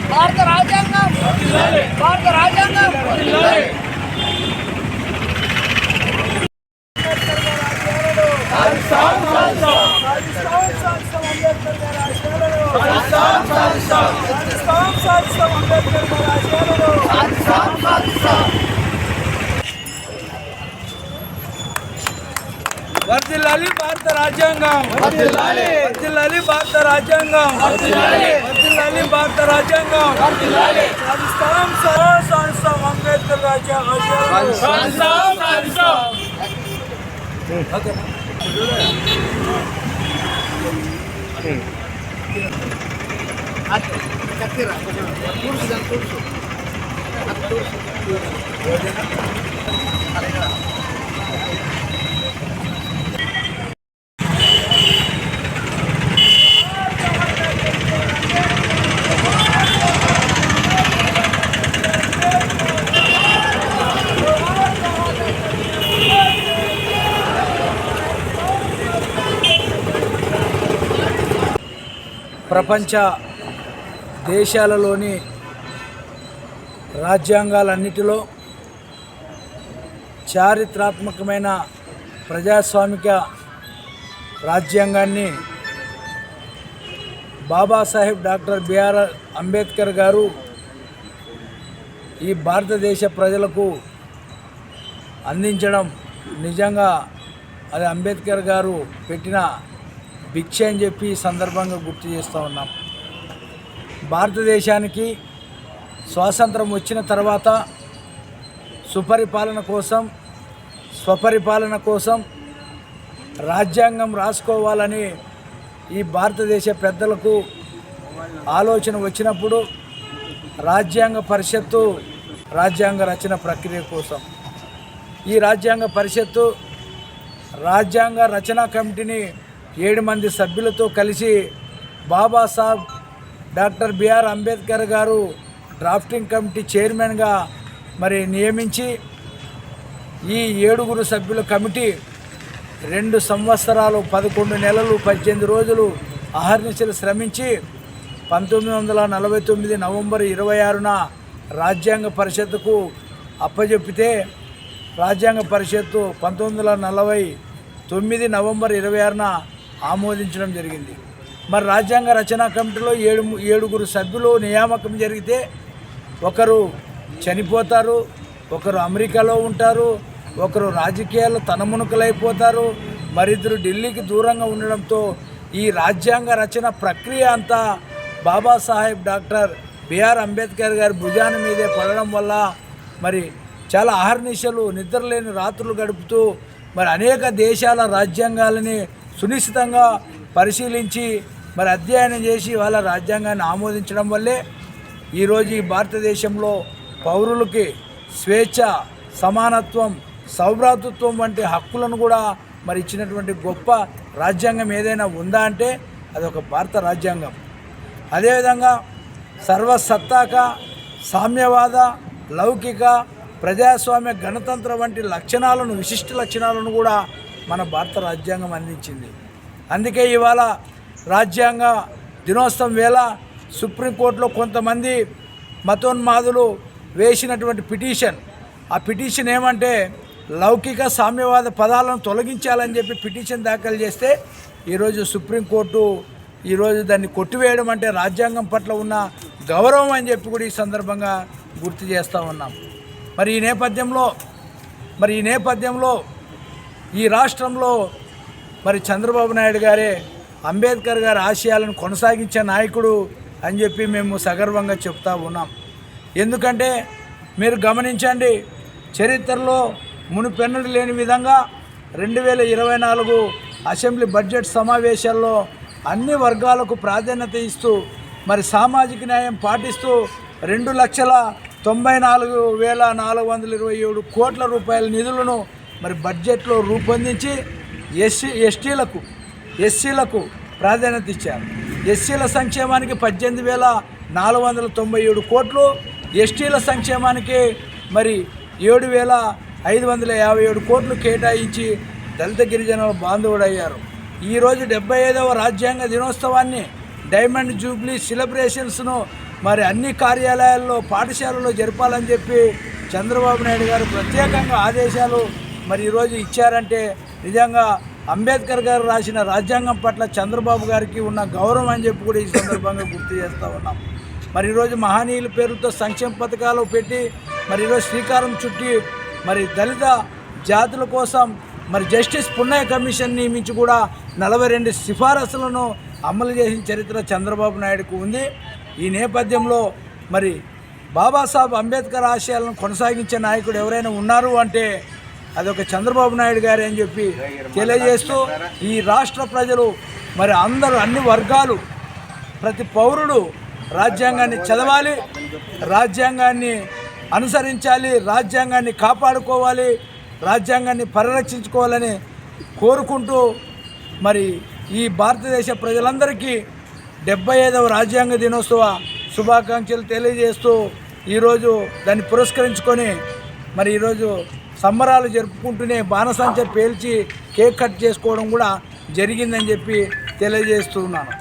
భారత రాజ్యాంగం భారత రాజ్యాంగం వర్ధిల్లాలి భారత రాజ్యాంగం, వర్ధిల్లాలి భారత రాజ్యాంగం, వర్ధిల్లాలి భారత రాజ్యాంగం, సాధిస్తాం అంబేద్కర్ రాజ్యాంగం. ప్రపంచ దేశాలలోని రాజ్యాంగాలన్నిటిలో చారిత్రాత్మకమైన ప్రజాస్వామిక రాజ్యాంగాన్ని బాబాసాహెబ్ డాక్టర్ బిఆర్ అంబేద్కర్ గారు ఈ భారతదేశ ప్రజలకు అందించడం నిజంగా అది అంబేద్కర్ గారు పెట్టిన భిక్ష అని చెప్పి ఈ సందర్భంగా గుర్తు చేస్తూ ఉన్నాం. భారతదేశానికి స్వాతంత్రం వచ్చిన తర్వాత సుపరిపాలన కోసం, స్వపరిపాలన కోసం రాజ్యాంగం రాసుకోవాలని ఈ భారతదేశ పెద్దలకు ఆలోచన వచ్చినప్పుడు రాజ్యాంగ పరిషత్తు రాజ్యాంగ రచన ప్రక్రియ కోసం ఈ రాజ్యాంగ పరిషత్తు రాజ్యాంగ రచనా కమిటీని 7 మంది సభ్యులతో కలిసి బాబాసాహెబ్ డాక్టర్ బిఆర్ అంబేద్కర్ గారు డ్రాఫ్టింగ్ కమిటీ చైర్మన్గా మరి నియమించి ఈ 7 సభ్యుల కమిటీ 2 సంవత్సరాలు 11 నెలలు 18 రోజులు అహర్నిశలు శ్రమించి 1949 నవంబర్ 26న రాజ్యాంగ పరిషత్తుకు అప్పజెప్పితే రాజ్యాంగ పరిషత్తు 1949 నవంబర్ 26న ఆమోదించడం జరిగింది. మరి రాజ్యాంగ రచనా కమిటీలో 7 సభ్యులు నియామకం జరిగితే ఒకరు చనిపోతారు, ఒకరు అమెరికాలో ఉంటారు, ఒకరు రాజకీయాల్లో తనమునుకలైపోతారు, మరిద్దరు ఢిల్లీకి దూరంగా ఉండడంతో ఈ రాజ్యాంగ రచన ప్రక్రియ అంతా బాబాసాహెబ్ డాక్టర్ బిఆర్ అంబేద్కర్ గారి భుజాన మీదే పడడం వల్ల మరి చాలా అహర్నిశలు నిద్రలేని రాత్రులు గడుపుతూ మరి అనేక దేశాల రాజ్యాంగాలని సునిశ్చితంగా పరిశీలించి మరి అధ్యయనం చేసి వాళ్ళ రాజ్యాంగాన్ని ఆమోదించడం వల్లే ఈరోజు ఈ భారతదేశంలో పౌరులకి స్వేచ్ఛ, సమానత్వం, సౌభ్రాతృత్వం వంటి హక్కులను కూడా మరి ఇచ్చినటువంటి గొప్ప రాజ్యాంగం ఏదైనా ఉందా అంటే అదొక భారత రాజ్యాంగం. అదేవిధంగా సర్వసత్తాక, సామ్యవాద, లౌకిక, ప్రజాస్వామ్య, గణతంత్ర వంటి లక్షణాలను, విశిష్ట లక్షణాలను కూడా మన భారత రాజ్యాంగం అందించింది. అందుకే ఇవాళ రాజ్యాంగ దినోత్సవం వేళ సుప్రీంకోర్టులో కొంతమంది మతోన్మాదులు వేసినటువంటి పిటిషన్, ఆ పిటిషన్ ఏమంటే లౌకిక, సామ్యవాద పదాలను తొలగించాలని చెప్పి పిటిషన్ దాఖలు చేస్తే ఈరోజు సుప్రీంకోర్టు ఈరోజు దాన్ని కొట్టివేయడం అంటే రాజ్యాంగం పట్ల ఉన్న గౌరవం అని చెప్పి కూడా ఈ సందర్భంగా గుర్తు చేస్తూ ఉన్నాం. మరి ఈ నేపథ్యంలో ఈ రాష్ట్రంలో మరి చంద్రబాబు నాయుడు గారే అంబేద్కర్ గారి ఆశయాలను కొనసాగించే నాయకుడు అని చెప్పి మేము సగర్వంగా చెప్తా ఉన్నాం. ఎందుకంటే మీరు గమనించండి, చరిత్రలో మునుపెన్నడూ లేని విధంగా 2024 అసెంబ్లీ బడ్జెట్ సమావేశాల్లో అన్ని వర్గాలకు ప్రాధాన్యత ఇస్తూ మరి సామాజిక న్యాయం పాటిస్తూ 2,94,427 కోట్ల రూపాయల నిధులను మరి బడ్జెట్లో రూపొందించి ఎస్సీలకు ప్రాధాన్యత ఇచ్చారు. ఎస్సీల సంక్షేమానికి 18,497 కోట్లు, ఎస్టీల సంక్షేమానికి మరి 7,557 కోట్లు కేటాయించి దళిత గిరిజనుల బాంధవుడయ్యారు. ఈరోజు 75వ రాజ్యాంగ దినోత్సవాన్ని డైమండ్ జూబ్లీ సెలబ్రేషన్స్ను మరి అన్ని కార్యాలయాల్లో పాఠశాలలో జరపాలని చెప్పి చంద్రబాబు నాయుడు గారు ప్రత్యేకంగా ఆదేశాలు మరి ఈరోజు ఇచ్చారంటే నిజంగా అంబేద్కర్ గారు రాసిన రాజ్యాంగం పట్ల చంద్రబాబు గారికి ఉన్న గౌరవం అని చెప్పి కూడా ఈ సందర్భంగా గుర్తు చేస్తూ ఉన్నాం. మరి ఈరోజు మహనీయుల పేరుతో సంక్షేమ పథకాలు పెట్టి మరి ఈరోజు శ్రీకారం చుట్టి మరి దళిత జాతుల కోసం మరి జస్టిస్ పున్నయ్య కమిషన్ నియమించి కూడా 42 సిఫారసులను అమలు చేసిన చరిత్ర చంద్రబాబు నాయుడుకు ఉంది. ఈ నేపథ్యంలో మరి బాబాసాహెబ్ అంబేద్కర్ ఆశయాలను కొనసాగించే నాయకుడు ఎవరైనా ఉన్నారు అంటే అదొక చంద్రబాబు నాయుడు గారే అని చెప్పి తెలియజేస్తూ ఈ రాష్ట్ర ప్రజలు మరి అందరూ అన్ని వర్గాలు ప్రతి పౌరుడు రాజ్యాంగాన్ని చదవాలి, రాజ్యాంగాన్ని అనుసరించాలి, రాజ్యాంగాన్ని కాపాడుకోవాలి, రాజ్యాంగాన్ని పరిరక్షించుకోవాలని కోరుకుంటూ మరి ఈ భారతదేశ ప్రజలందరికీ 75వ రాజ్యాంగ దినోత్సవ శుభాకాంక్షలు తెలియజేస్తూ ఈరోజు దాన్ని పురస్కరించుకొని మరి ఈరోజు సంబరాలు జరుపుకుంటూనే బాణసంచ పేల్చి కేక్ కట్ చేసుకోవడం కూడా జరిగిందని చెప్పి తెలియజేస్తున్నాను.